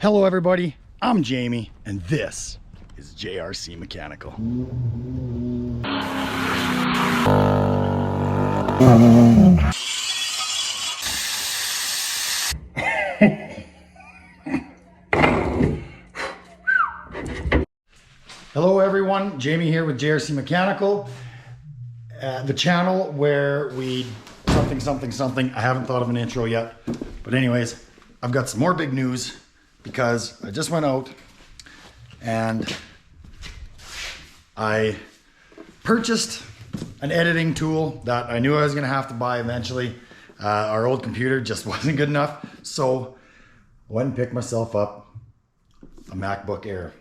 Hello everybody, I'm Jamie and this is JRC Mechanical. Hello everyone, Jamie here with JRC Mechanical, the channel where we something. I haven't thought of an intro yet, but anyways, I've got some more big news because I just went out and I purchased an editing tool that I knew I was gonna have to buy eventually. Our old computer just wasn't good enough, so I went and picked myself up a MacBook Air,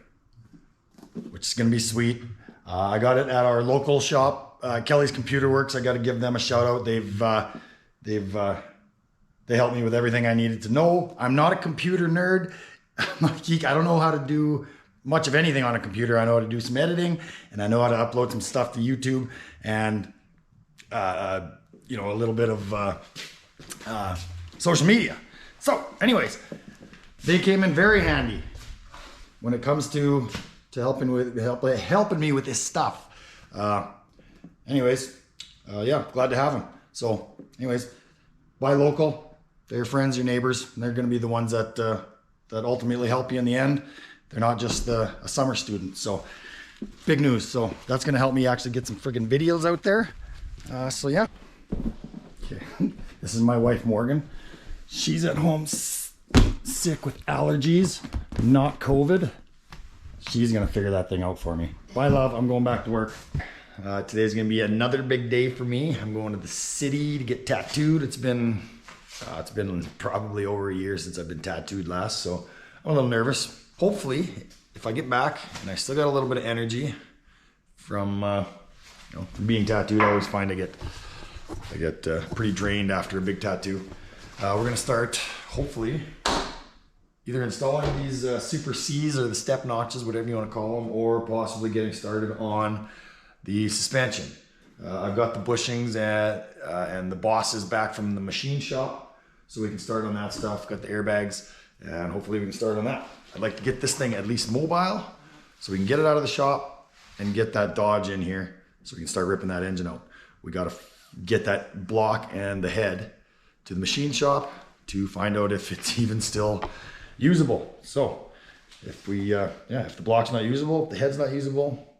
which is gonna be sweet. I got it at our local shop, Kelly's Computer Works. I got to give them a shout out. They helped me with everything I needed to know. I'm not a computer nerd. I'm a geek. I don't know how to do much of anything on a computer. I know how to do some editing, and I know how to upload some stuff to YouTube, and you know, a little bit of social media. So, anyways, they came in very handy when it comes to helping me with this stuff. Yeah, glad to have them. So, anyways, buy local. They're your friends, your neighbors, and they're going to be the ones that that ultimately help you in the end. They're not just a summer student. So, big news. So that's going to help me actually get some friggin' videos out there. So yeah. Okay. This is my wife Morgan. She's at home sick with allergies, not COVID. She's going to figure that thing out for me. Bye, love. I'm going back to work. Today's going to be another big day for me. I'm going to the city to get tattooed. It's been probably over a year since I've been tattooed last, so I'm a little nervous. Hopefully, if I get back and I still got a little bit of energy from from being tattooed, I always find I get pretty drained after a big tattoo. We're gonna start hopefully either installing these Super C's or the step notches, whatever you want to call them, or possibly getting started on the suspension. I've got the bushings and the bosses back from the machine shop, so we can start on that stuff. Got the airbags, and hopefully we can start on that. I'd like to get this thing at least mobile, so we can get it out of the shop and get that Dodge in here, so we can start ripping that engine out. We got to get that block and the head to the machine shop to find out if it's even still usable. So if if the block's not usable, if the head's not usable,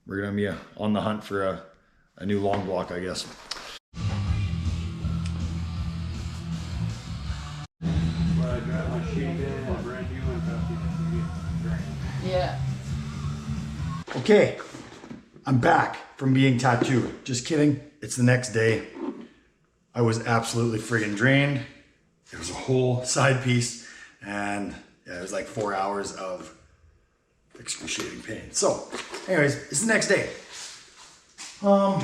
we're gonna be on the hunt for a new long block, I guess. Yeah. Okay, I'm back from being tattooed. Just kidding, it's the next day. I was absolutely friggin' drained. There was a whole side piece, and yeah, it was like 4 hours of excruciating pain. So, anyways, it's the next day. We're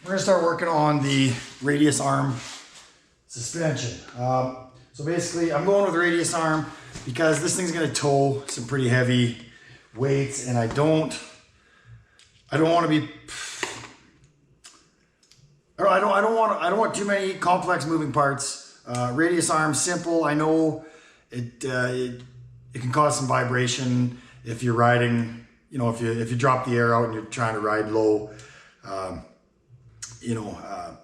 gonna start working on the radius arm suspension. So basically, I'm going with radius arm because this thing's gonna tow some pretty heavy weights, and I don't want to be. I don't want too many complex moving parts. Radius arm, simple. I know it can cause some vibration if you're riding. You know, if you drop the air out and you're trying to ride low. Your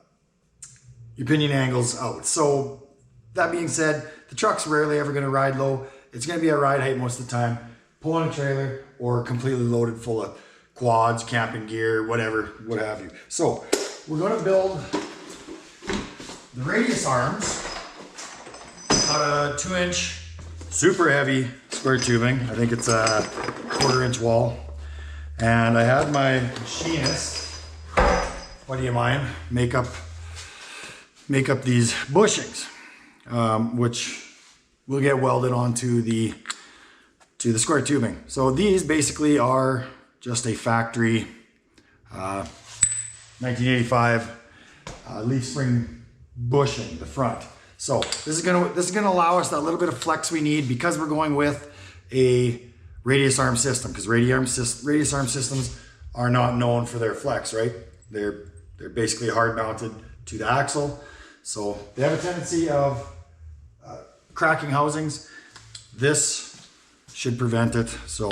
pinion angle's out. So that being said, the truck's rarely ever going to ride low. It's going to be at ride height most of the time. Pulling a trailer or completely loaded full of quads, camping gear, whatever, what have you. So we're going to build the radius arms out of 2-inch super heavy square tubing. I think it's a 1/4-inch wall. And I had my machinist, buddy of mine, make up these bushings, which will get welded onto the square tubing. So these basically are just a factory 1985 leaf spring bushing, the front. So this is gonna allow us that little bit of flex we need because we're going with a radius arm system, because radius arm systems are not known for their flex, right? They're basically hard mounted to the axle. So they have a tendency of cracking housings. This should prevent it. So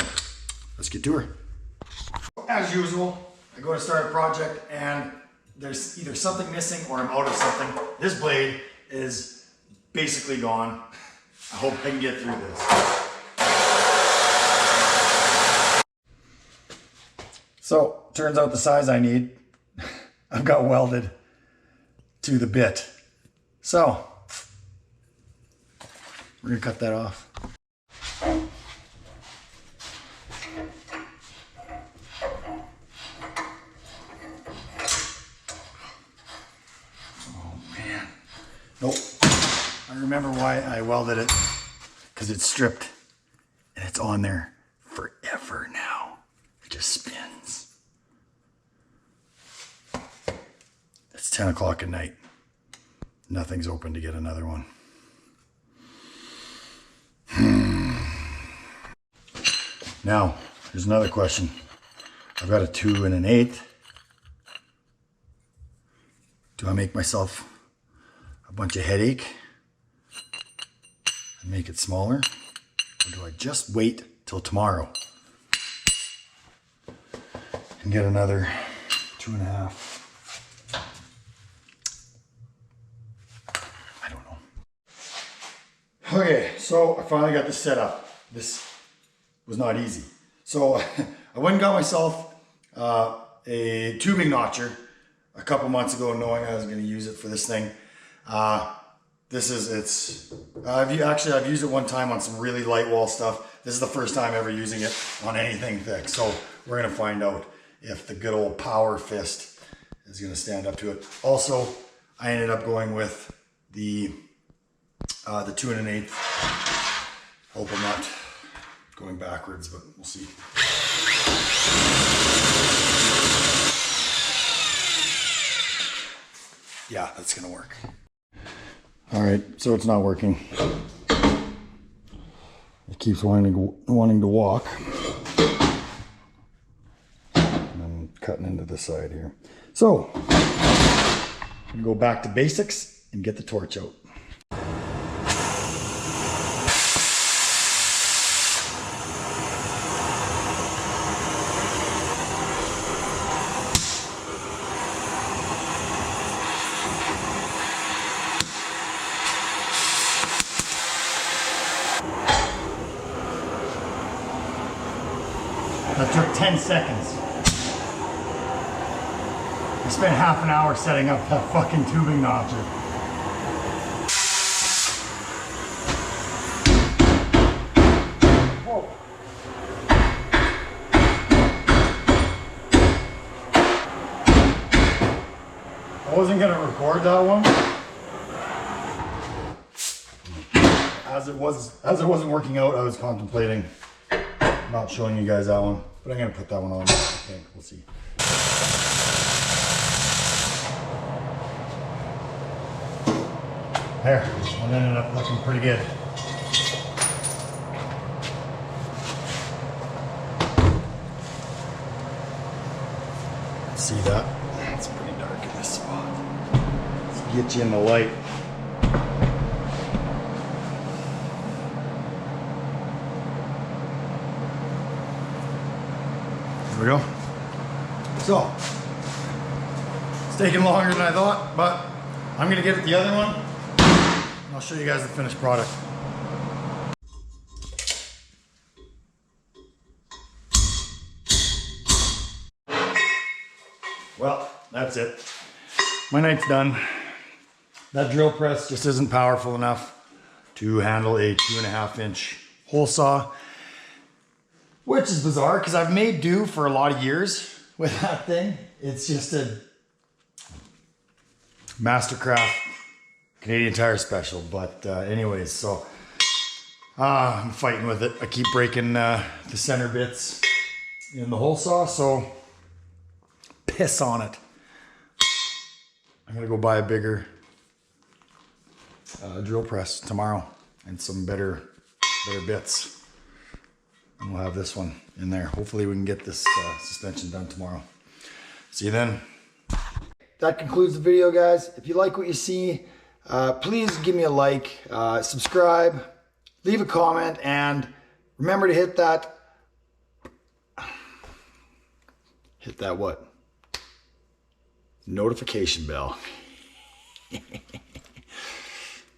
let's get to her. As usual, I go to start a project and there's either something missing or I'm out of something. This blade is basically gone. I hope I can get through this. So, turns out the size I need, I've got welded to the bit. So, we're gonna cut that off. Nope. I remember why I welded it, because it's stripped and it's on there forever now. It just spins. It's 10 o'clock at night. Nothing's open to get another one. Now, here's another question. I've got a 2 1/8. Do I make myself a bunch of headache and make it smaller, or do I just wait till tomorrow and get another 2 1/2? I don't know. Okay, so I finally got this set up. This was not easy. So I went and got myself a tubing notcher a couple months ago, knowing I was going to use it for this thing. I've used it one time on some really light wall stuff. This is the first time ever using it on anything thick. So we're going to find out if the good old power fist is going to stand up to it. Also, I ended up going with the 2 1/8. Hope I'm not going backwards, but we'll see. Yeah, that's gonna work. All right, so it's not working. It keeps wanting to walk. And then cutting into the side here. So, I'm gonna go back to basics and get the torch out. That took 10 seconds. I spent half an hour setting up that fucking tubing notcher. Whoa. I wasn't gonna record that one. As it wasn't working out, I was contemplating not showing you guys that one, but I'm gonna put that one on. I think we'll see. There, one ended up looking pretty good. See that? It's pretty dark in this spot. Let's get you in the light. There we go. So, it's taking longer than I thought, but I'm gonna get at the other one and I'll show you guys the finished product. Well, that's it. My night's done. That drill press just isn't powerful enough to handle a 2 1/2 inch hole saw. Which is bizarre because I've made do for a lot of years with that thing. It's just a Mastercraft Canadian Tire Special. But anyways, so I'm fighting with it. I keep breaking the center bits in the hole saw, so piss on it. I'm gonna go buy a bigger drill press tomorrow and some better bits. And we'll have this one in there. Hopefully we can get this suspension done tomorrow. See you then. That concludes the video, guys. If you like what you see, please give me a like, subscribe, leave a comment, and remember to hit that what? Notification bell.